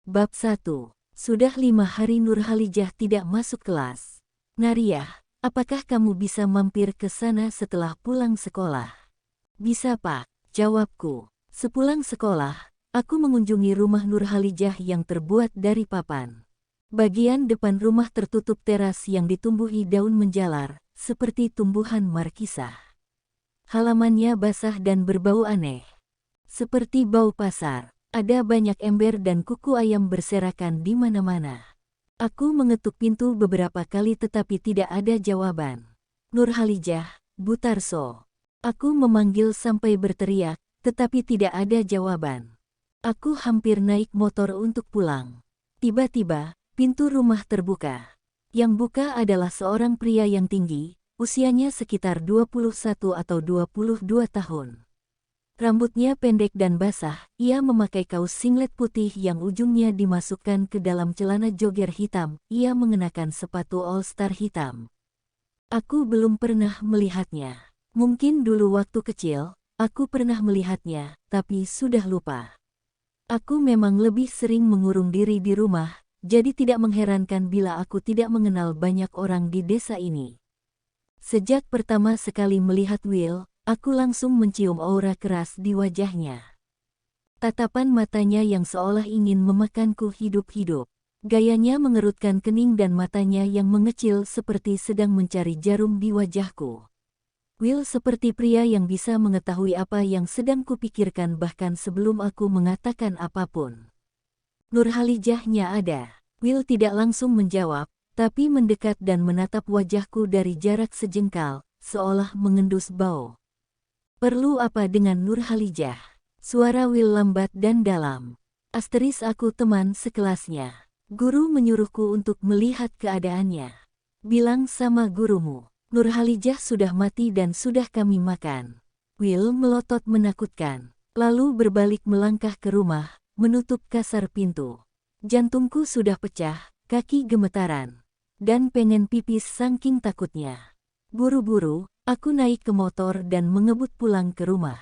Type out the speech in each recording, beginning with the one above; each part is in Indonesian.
Bab 1. Sudah 5 hari Nurhalijah tidak masuk kelas. Nariyah, apakah kamu bisa mampir ke sana setelah pulang sekolah? Bisa Pak, jawabku. Sepulang sekolah, aku mengunjungi rumah Nurhalijah yang terbuat dari papan. Bagian depan rumah tertutup teras yang ditumbuhi daun menjalar, seperti tumbuhan markisah. Halamannya basah dan berbau aneh, seperti bau pasar. Ada banyak ember dan kuku ayam berserakan di mana-mana. Aku mengetuk pintu beberapa kali tetapi tidak ada jawaban. Nurhalijah, Butarso. Aku memanggil sampai berteriak, tetapi tidak ada jawaban. Aku hampir naik motor untuk pulang. Tiba-tiba, pintu rumah terbuka. Yang buka adalah seorang pria yang tinggi, usianya sekitar 21 atau 22 tahun. Rambutnya pendek dan basah, ia memakai kaos singlet putih yang ujungnya dimasukkan ke dalam celana jogger hitam, ia mengenakan sepatu all-star hitam. Aku belum pernah melihatnya. Mungkin dulu waktu kecil, aku pernah melihatnya, tapi sudah lupa. Aku memang lebih sering mengurung diri di rumah, jadi tidak mengherankan bila aku tidak mengenal banyak orang di desa ini. Sejak pertama sekali melihat Will, aku langsung mencium aura keras di wajahnya. Tatapan matanya yang seolah ingin memakanku hidup-hidup. Gayanya mengerutkan kening dan matanya yang mengecil seperti sedang mencari jarum di wajahku. Will seperti pria yang bisa mengetahui apa yang sedang kupikirkan bahkan sebelum aku mengatakan apapun. Nurhalijahnya ada. Will tidak langsung menjawab, tapi mendekat dan menatap wajahku dari jarak sejengkal, seolah mengendus bau. Perlu apa dengan Nurhalijah? Suara Will lambat dan dalam. Aku teman sekelasnya. Guru menyuruhku untuk melihat keadaannya. Bilang sama gurumu, Nurhalijah sudah mati dan sudah kami makan. Will melotot menakutkan, lalu berbalik melangkah ke rumah, menutup kasar pintu. Jantungku sudah pecah, kaki gemetaran, dan pengen pipis saking takutnya. Buru-buru, aku naik ke motor dan mengebut pulang ke rumah.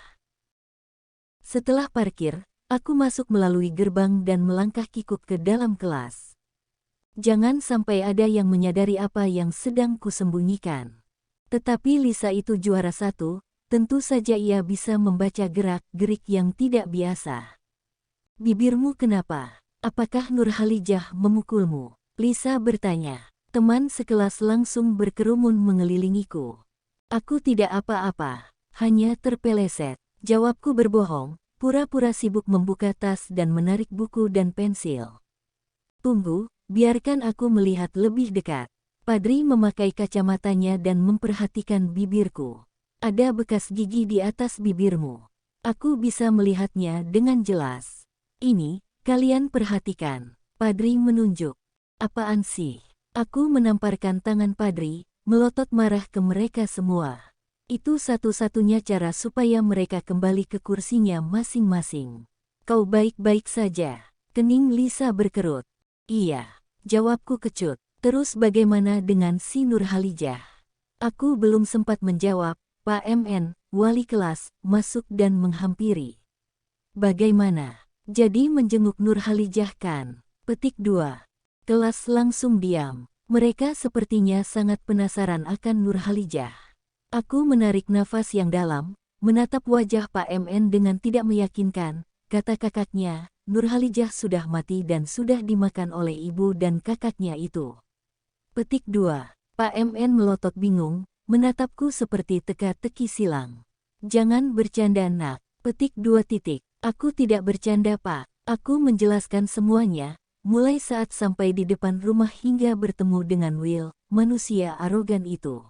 Setelah parkir, aku masuk melalui gerbang dan melangkah kikuk ke dalam kelas. Jangan sampai ada yang menyadari apa yang sedang kusembunyikan. Tetapi Lisa itu juara satu, tentu saja ia bisa membaca gerak-gerik yang tidak biasa. Bibirmu kenapa? Apakah Nurhalijah memukulmu? Lisa bertanya. Teman sekelas langsung berkerumun mengelilingiku. Aku tidak apa-apa, hanya terpeleset. Jawabku berbohong, pura-pura sibuk membuka tas dan menarik buku dan pensil. Tunggu, biarkan aku melihat lebih dekat. Padri memakai kacamatanya dan memperhatikan bibirku. Ada bekas gigi di atas bibirmu. Aku bisa melihatnya dengan jelas. Ini, kalian perhatikan. Padri menunjuk. Apaan sih? Aku menamparkan tangan Padri, melotot marah ke mereka semua. Itu satu-satunya cara supaya mereka kembali ke kursinya masing-masing. Kau baik-baik saja? Kening Lisa berkerut. Iya, jawabku kecut. Terus bagaimana dengan si Nurhalijah? Aku belum sempat menjawab, Pak MN, wali kelas, masuk dan menghampiri. Bagaimana? Jadi menjenguk Nurhalijah kan? Petik 2. Kelas langsung diam. Mereka sepertinya sangat penasaran akan Nurhalijah. Aku menarik nafas yang dalam, menatap wajah Pak MN dengan tidak meyakinkan. Kata kakaknya, Nurhalijah sudah mati dan sudah dimakan oleh ibu dan kakaknya itu. Petik 2. Pak MN melotot bingung, menatapku seperti teka-teki silang. Jangan bercanda nak. Petik 2 titik. Aku tidak bercanda Pak. Aku menjelaskan semuanya. Mulai saat sampai di depan rumah hingga bertemu dengan Will, manusia arogan itu.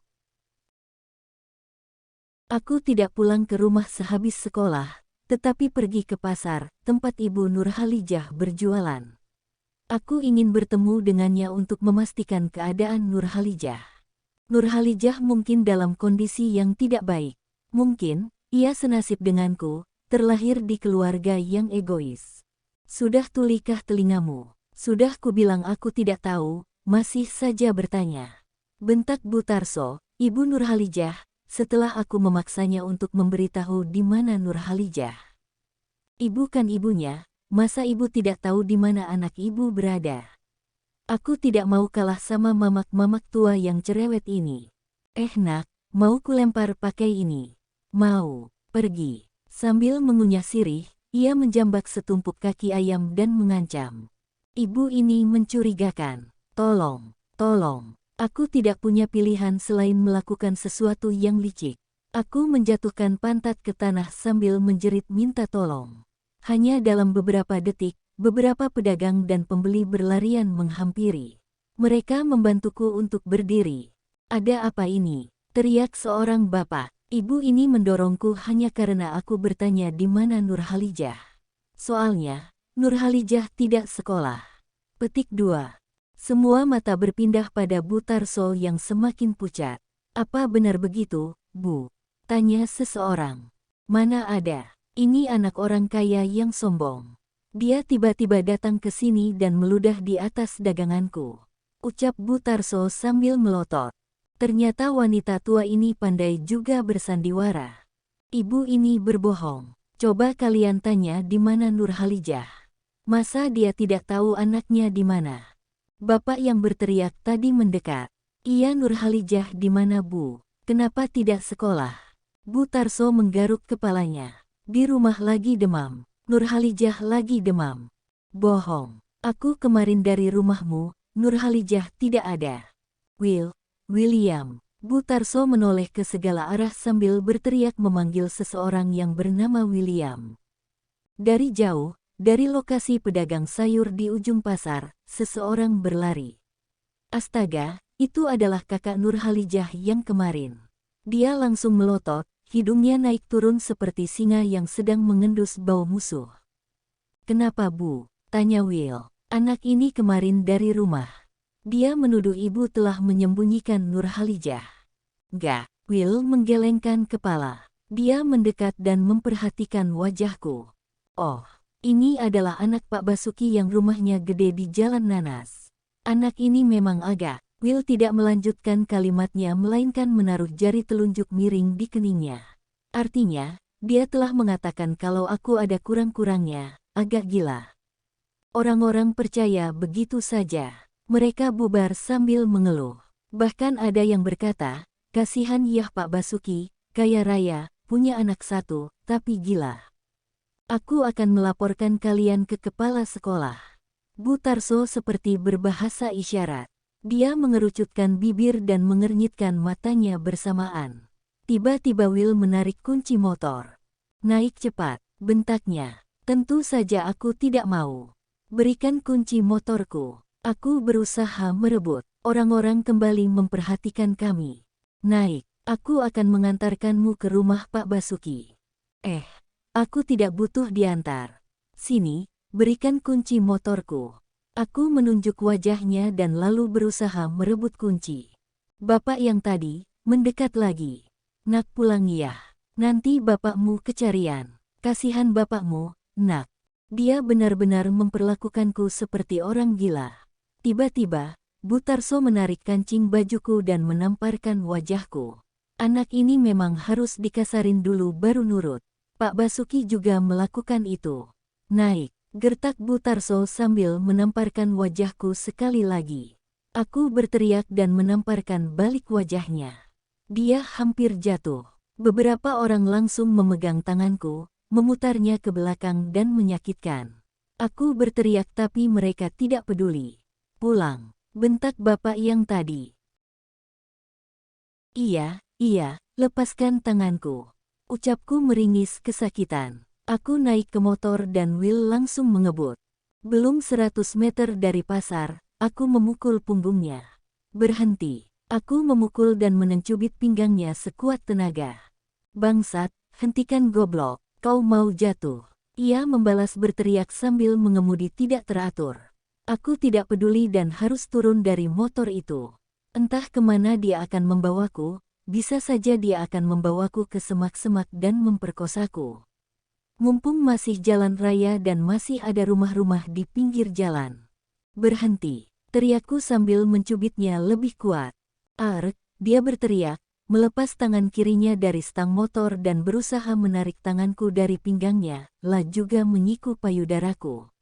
Aku tidak pulang ke rumah sehabis sekolah, tetapi pergi ke pasar, tempat ibu Nurhalijah berjualan. Aku ingin bertemu dengannya untuk memastikan keadaan Nurhalijah. Nurhalijah mungkin dalam kondisi yang tidak baik. Mungkin, ia senasib denganku, terlahir di keluarga yang egois. Sudah tulikah telingamu? Sudah kubilang aku tidak tahu, masih saja bertanya. Bentak Butarso, ibu Nurhalijah, setelah aku memaksanya untuk memberitahu di mana Nurhalijah. Ibu kan ibunya, masa ibu tidak tahu di mana anak ibu berada? Aku tidak mau kalah sama mamak-mamak tua yang cerewet ini. Nak, mau kulempar pakai ini? Mau, pergi. Sambil mengunyah sirih, ia menjambak setumpuk kaki ayam dan mengancam. Ibu ini mencurigakan. Tolong, tolong. Aku tidak punya pilihan selain melakukan sesuatu yang licik. Aku menjatuhkan pantat ke tanah sambil menjerit minta tolong. Hanya dalam beberapa detik, beberapa pedagang dan pembeli berlarian menghampiri. Mereka membantuku untuk berdiri. Ada apa ini? Teriak seorang bapak. Ibu ini mendorongku hanya karena aku bertanya di mana Nurhalijah. Soalnya, Nurhalijah tidak sekolah. Petik 2. Semua mata berpindah pada Bu Tarso yang semakin pucat. Apa benar begitu, Bu? Tanya seseorang. Mana ada. Ini anak orang kaya yang sombong. Dia tiba-tiba datang ke sini dan meludah di atas daganganku. Ucap Bu Tarso sambil melotot. Ternyata wanita tua ini pandai juga bersandiwara. Ibu ini berbohong. Coba kalian tanya di mana Nurhalijah. Masa dia tidak tahu anaknya di mana? Bapak yang berteriak tadi mendekat. Iya, Nurhalijah di mana, Bu? Kenapa tidak sekolah? Bu Tarso menggaruk kepalanya. Di rumah lagi demam. Nurhalijah lagi demam. Bohong. Aku kemarin dari rumahmu, Nurhalijah tidak ada. William. Bu Tarso menoleh ke segala arah sambil berteriak memanggil seseorang yang bernama William. Dari jauh, dari lokasi pedagang sayur di ujung pasar, seseorang berlari. Astaga, itu adalah kakak Nurhalijah yang kemarin. Dia langsung melotot, hidungnya naik turun seperti singa yang sedang mengendus bau musuh. Kenapa, Bu? Tanya Will. Anak ini kemarin dari rumah. Dia menuduh ibu telah menyembunyikan Nurhalijah. Enggak, Will menggelengkan kepala. Dia mendekat dan memperhatikan wajahku. Oh. Ini adalah anak Pak Basuki yang rumahnya gede di Jalan Nanas. Anak ini memang agak. Will tidak melanjutkan kalimatnya melainkan menaruh jari telunjuk miring di keningnya. Artinya, dia telah mengatakan kalau aku ada kurang-kurangnya, agak gila. Orang-orang percaya begitu saja. Mereka bubar sambil mengeluh. Bahkan ada yang berkata, kasihan ya Pak Basuki, kaya raya, punya anak satu, tapi gila. Aku akan melaporkan kalian ke kepala sekolah. Bu Tarso seperti berbahasa isyarat. Dia mengerucutkan bibir dan mengernyitkan matanya bersamaan. Tiba-tiba Will menarik kunci motor. Naik cepat, bentaknya. Tentu saja aku tidak mau. Berikan kunci motorku. Aku berusaha merebut. Orang-orang kembali memperhatikan kami. Naik, aku akan mengantarkanmu ke rumah Pak Basuki. Aku tidak butuh diantar. Sini, berikan kunci motorku. Aku menunjuk wajahnya dan lalu berusaha merebut kunci. Bapak yang tadi, mendekat lagi. Nak pulang ya. Nanti bapakmu kecarian. Kasihan bapakmu, nak. Dia benar-benar memperlakukanku seperti orang gila. Tiba-tiba, Bu Tarso menarik kancing bajuku dan menamparkan wajahku. Anak ini memang harus dikasarin dulu baru nurut. Pak Basuki juga melakukan itu. Naik, gertak Bu Tarso sambil menamparkan wajahku sekali lagi. Aku berteriak dan menamparkan balik wajahnya. Dia hampir jatuh. Beberapa orang langsung memegang tanganku, memutarnya ke belakang dan menyakitkan. Aku berteriak tapi mereka tidak peduli. Pulang, bentak bapak yang tadi. Iya, lepaskan tanganku. Ucapku meringis kesakitan. Aku naik ke motor dan Will langsung mengebut. Belum 100 meter dari pasar, aku memukul punggungnya. Berhenti. Aku memukul dan mencubit pinggangnya sekuat tenaga. Bangsat, hentikan goblok, kau mau jatuh. Ia membalas berteriak sambil mengemudi tidak teratur. Aku tidak peduli dan harus turun dari motor itu. Entah kemana dia akan membawaku. Bisa saja dia akan membawaku ke semak-semak dan memperkosaku. Mumpung masih jalan raya dan masih ada rumah-rumah di pinggir jalan. Berhenti, teriakku sambil mencubitnya lebih kuat. Ark, dia berteriak, melepas tangan kirinya dari stang motor dan berusaha menarik tanganku dari pinggangnya, La juga menyiku payudaraku.